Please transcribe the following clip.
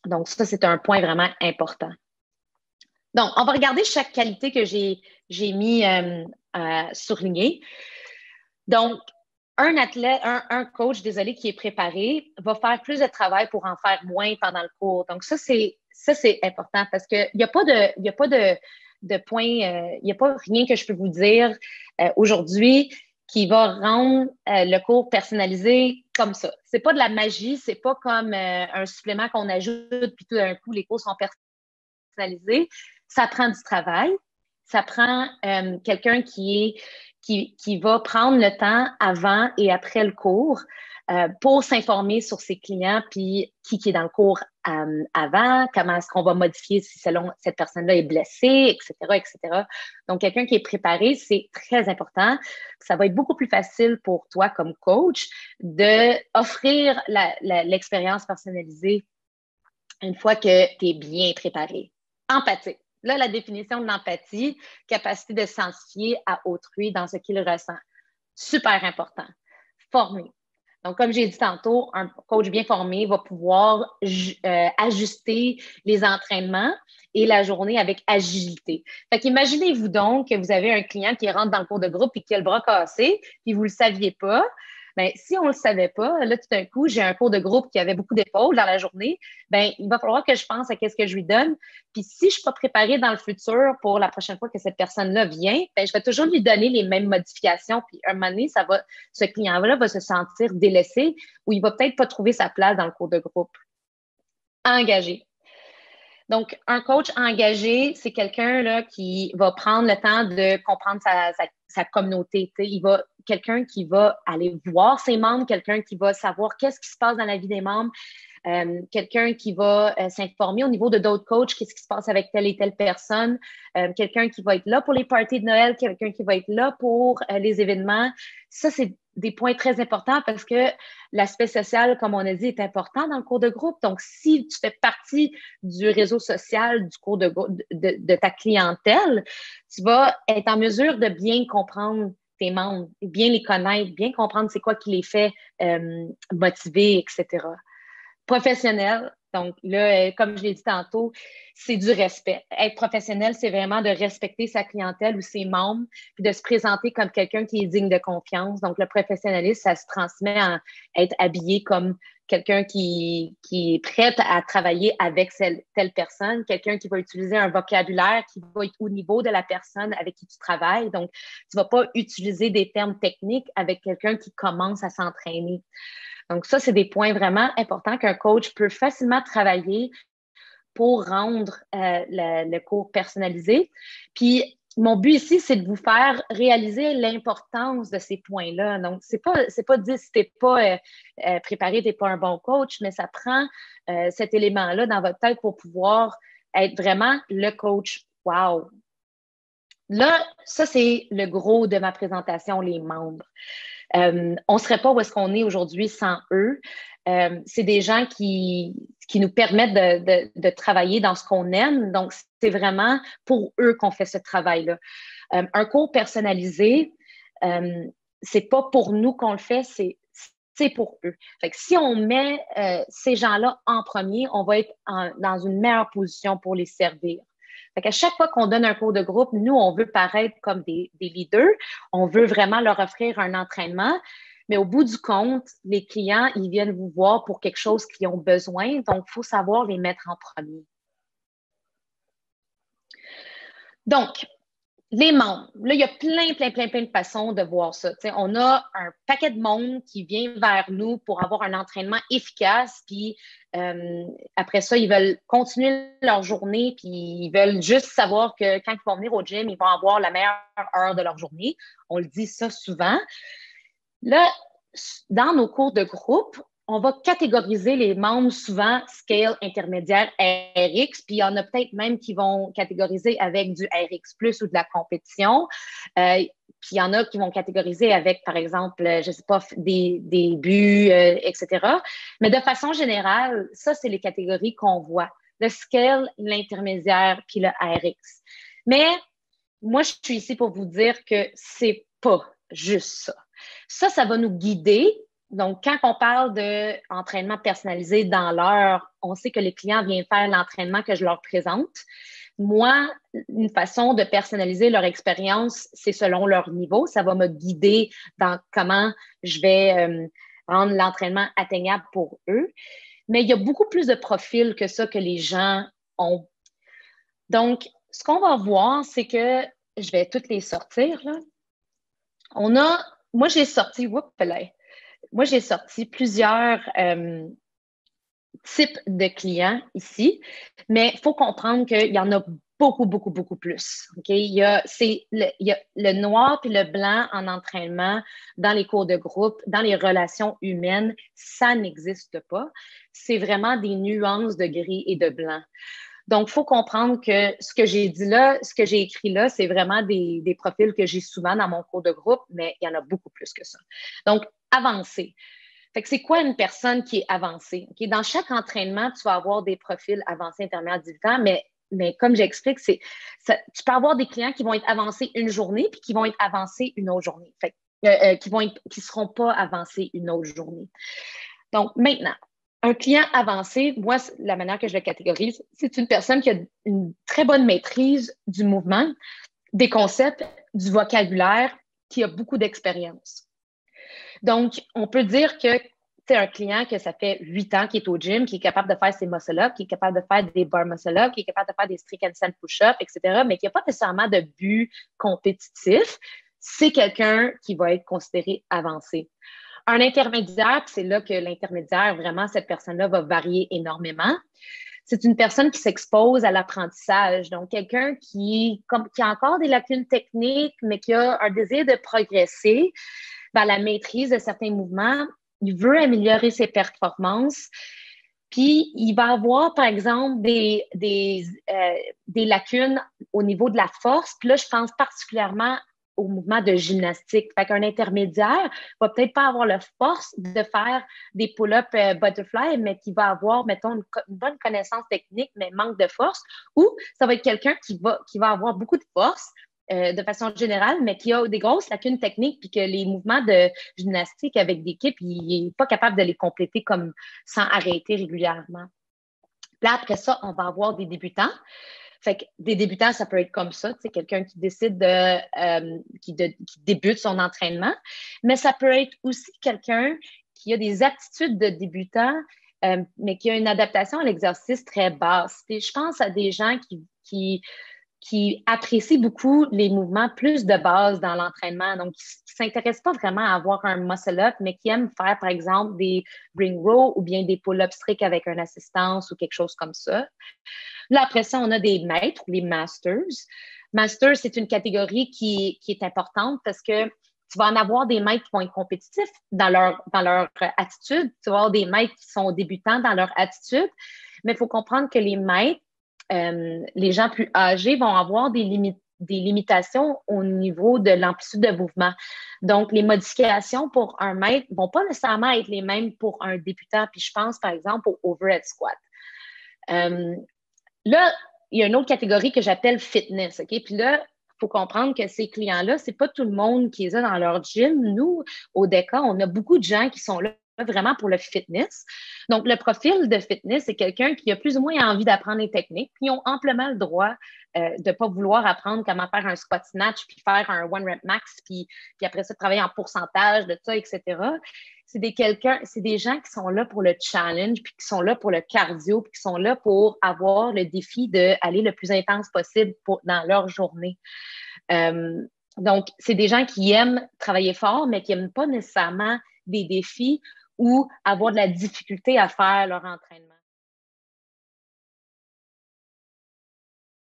Donc, ça, c'est un point vraiment important. Donc, on va regarder chaque qualité que j'ai mis surlignée. Donc, un athlète, un coach, désolé, qui est préparé, va faire plus de travail pour en faire moins pendant le cours. Donc, ça, c'est important parce qu'il n'y a pas de point, il n'y a pas rien que je peux vous dire aujourd'hui qui va rendre le cours personnalisé comme ça. C'est pas de la magie, c'est pas comme un supplément qu'on ajoute puis tout d'un coup, les cours sont personnalisés. Ça prend du travail. Ça prend quelqu'un qui va prendre le temps avant et après le cours pour s'informer sur ses clients, puis qui est dans le cours avant, comment est-ce qu'on va modifier si selon cette personne-là est blessée, etc., etc. Donc, quelqu'un qui est préparé, c'est très important. Ça va être beaucoup plus facile pour toi comme coach d'offrir l'expérience personnalisée une fois que tu es bien préparé. Empathique. Là, la définition de l'empathie, capacité de s'identifier à autrui dans ce qu'il ressent. Super important. Formé. Donc, comme j'ai dit tantôt, un coach bien formé va pouvoir ajuster les entraînements et la journée avec agilité. Fait qu'imaginez-vous donc que vous avez un client qui rentre dans le cours de groupe et qui a le bras cassé, puis vous ne le saviez pas. Bien, si on ne le savait pas, là, tout d'un coup, j'ai un cours de groupe qui avait beaucoup d'épaules dans la journée, bien, il va falloir que je pense à qu'est-ce que je lui donne. Puis si je ne suis pas préparée dans le futur pour la prochaine fois que cette personne-là vient, bien, je vais toujours lui donner les mêmes modifications. Puis un moment donné, ce client-là va se sentir délaissé ou il va peut-être pas trouver sa place dans le cours de groupe. Engagé. Donc, un coach engagé, c'est quelqu'un là qui va prendre le temps de comprendre sa communauté. Quelqu'un qui va aller voir ses membres, quelqu'un qui va savoir qu'est-ce qui se passe dans la vie des membres, quelqu'un qui va s'informer au niveau de d'autres coachs, qu'est-ce qui se passe avec telle et telle personne, quelqu'un qui va être là pour les parties de Noël, quelqu'un qui va être là pour les événements. Ça, c'est des points très importants parce que l'aspect social, comme on a dit, est important dans le cours de groupe. Donc, si tu fais partie du réseau social du cours de ta clientèle, tu vas être en mesure de bien comprendre tes membres, bien les connaître, bien comprendre c'est quoi qui les fait motiver, etc. Professionnel. Donc là, comme je l'ai dit tantôt, c'est du respect. Être professionnel, c'est vraiment de respecter sa clientèle ou ses membres, puis de se présenter comme quelqu'un qui est digne de confiance. Donc le professionnalisme, ça se transmet à être habillé comme quelqu'un qui est prêt à travailler avec telle personne, quelqu'un qui va utiliser un vocabulaire qui va être au niveau de la personne avec qui tu travailles. Donc, tu ne vas pas utiliser des termes techniques avec quelqu'un qui commence à s'entraîner. Donc, ça, c'est des points vraiment importants qu'un coach peut facilement travailler pour rendre le cours personnalisé. Puis, mon but ici, c'est de vous faire réaliser l'importance de ces points-là. Donc, c'est pas dire si t'es pas préparé, t'es pas un bon coach, mais ça prend cet élément-là dans votre tête pour pouvoir être vraiment le coach. Wow! Là, ça, c'est le gros de ma présentation, les membres. On ne serait pas où est-ce qu'on est aujourd'hui sans eux. C'est des gens qui nous permettent de travailler dans ce qu'on aime. Donc, c'est vraiment pour eux qu'on fait ce travail-là. Un cours personnalisé, c'est pas pour nous qu'on le fait, c'est pour eux. Fait que si on met ces gens-là en premier, on va être dans une meilleure position pour les servir. Fait qu'à chaque fois qu'on donne un cours de groupe, nous, on veut paraître comme des leaders. On veut vraiment leur offrir un entraînement. Mais au bout du compte, les clients, ils viennent vous voir pour quelque chose qu'ils ont besoin. Donc, il faut savoir les mettre en premier. Donc, les membres. Là, il y a plein de façons de voir ça. T'sais, on a un paquet de monde qui vient vers nous pour avoir un entraînement efficace, puis après ça, ils veulent continuer leur journée, puis ils veulent juste savoir que quand ils vont venir au gym, ils vont avoir la meilleure heure de leur journée. On le dit ça souvent. Là, dans nos cours de groupe, on va catégoriser les membres souvent scale, intermédiaire, RX, puis il y en a peut-être même qui vont catégoriser avec du RX+ ou de la compétition. Puis il y en a qui vont catégoriser avec, par exemple, je ne sais pas, des buts, etc. Mais de façon générale, ça, c'est les catégories qu'on voit. Le scale, l'intermédiaire, puis le RX. Mais moi, je suis ici pour vous dire que c'est pas juste ça. Ça va nous guider Donc, quand on parle d'entraînement personnalisé dans l'heure, on sait que les clients viennent faire l'entraînement que je leur présente. Moi, une façon de personnaliser leur expérience, c'est selon leur niveau. Ça va me guider dans comment je vais rendre l'entraînement atteignable pour eux. Mais il y a beaucoup plus de profils que ça que les gens ont. Donc, ce qu'on va voir, c'est que je vais toutes les sortir, là. Moi, j'ai sorti plusieurs types de clients ici, mais il faut comprendre qu'il y en a beaucoup, beaucoup, beaucoup plus. Okay? Il y a le noir puis le blanc en entraînement, dans les cours de groupe, dans les relations humaines, ça n'existe pas. C'est vraiment des nuances de gris et de blanc. Donc, il faut comprendre que ce que j'ai dit là, ce que j'ai écrit là, c'est vraiment des profils que j'ai souvent dans mon cours de groupe, mais il y en a beaucoup plus que ça. Donc, avancé. Fait que c'est quoi une personne qui est avancée? Okay? Dans chaque entraînement, tu vas avoir des profils avancés, intermédiaires, débutants, mais comme j'explique, tu peux avoir des clients qui vont être avancés une journée puis qui vont être avancés une autre journée. Fait qui seront pas avancés une autre journée. Donc, maintenant, un client avancé, moi, la manière que je le catégorise, c'est une personne qui a une très bonne maîtrise du mouvement, des concepts, du vocabulaire, qui a beaucoup d'expérience. Donc, on peut dire que c'est un client que ça fait 8 ans qu'il est au gym, qui est capable de faire ses muscle-ups, qui est capable de faire des bar muscle-ups, qui est capable de faire des strict handstand push-ups, etc., mais qui n'a pas nécessairement de but compétitif. C'est quelqu'un qui va être considéré avancé. Un intermédiaire, c'est là que l'intermédiaire, vraiment, cette personne-là va varier énormément. C'est une personne qui s'expose à l'apprentissage. Donc, quelqu'un qui a encore des lacunes techniques, mais qui a un désir de progresser dans la maîtrise de certains mouvements. Il veut améliorer ses performances. Puis, il va avoir, par exemple, des lacunes au niveau de la force. Puis là, je pense particulièrement au mouvement de gymnastique. Fait qu'un intermédiaire va peut-être pas avoir la force de faire des pull-ups butterfly, mais qui va avoir, mettons, une bonne connaissance technique, mais manque de force. Ou ça va être quelqu'un qui va avoir beaucoup de force de façon générale, mais qui a des grosses lacunes techniques, puis que les mouvements de gymnastique avec des équipes, il n'est pas capable de les compléter comme sans arrêter régulièrement. Puis là, après ça, on va avoir des débutants. Fait que des débutants, ça peut être comme ça, tu sais, quelqu'un qui décide qui débute son entraînement, mais ça peut être aussi quelqu'un qui a des aptitudes de débutant, mais qui a une adaptation à l'exercice très basse. Et je pense à des gens qui apprécient beaucoup les mouvements plus de base dans l'entraînement, donc qui ne s'intéressent pas vraiment à avoir un muscle-up, mais qui aiment faire, par exemple, des ring row ou bien des pull-up strict avec une assistance ou quelque chose comme ça. Là, après ça, on a des maîtres ou les masters. Masters, c'est une catégorie qui est importante parce que tu vas en avoir des maîtres qui vont être compétitifs dans leur attitude. Tu vas avoir des maîtres qui sont débutants dans leur attitude. Mais il faut comprendre que les maîtres, les gens plus âgés vont avoir des limitations au niveau de l'amplitude de mouvement. Donc, les modifications pour un maître ne vont pas nécessairement être les mêmes pour un débutant. Puis je pense, par exemple, au overhead squat. Là, il y a une autre catégorie que j'appelle fitness. OK? Puis là, il faut comprendre que ces clients-là, c'est pas tout le monde qui les a dans leur gym. Nous, au DECA, on a beaucoup de gens qui sont là vraiment pour le fitness. Donc, le profil de fitness, c'est quelqu'un qui a plus ou moins envie d'apprendre les techniques, puis ils ont amplement le droit de ne pas vouloir apprendre comment faire un squat snatch, puis faire un one rep max, puis après ça, travailler en pourcentage de ça, etc. C'est des gens qui sont là pour le challenge, puis qui sont là pour le cardio, puis qui sont là pour avoir le défi d'aller le plus intense possible dans leur journée. Donc, c'est des gens qui aiment travailler fort, mais qui n'aiment pas nécessairement des défis ou avoir de la difficulté à faire leur entraînement.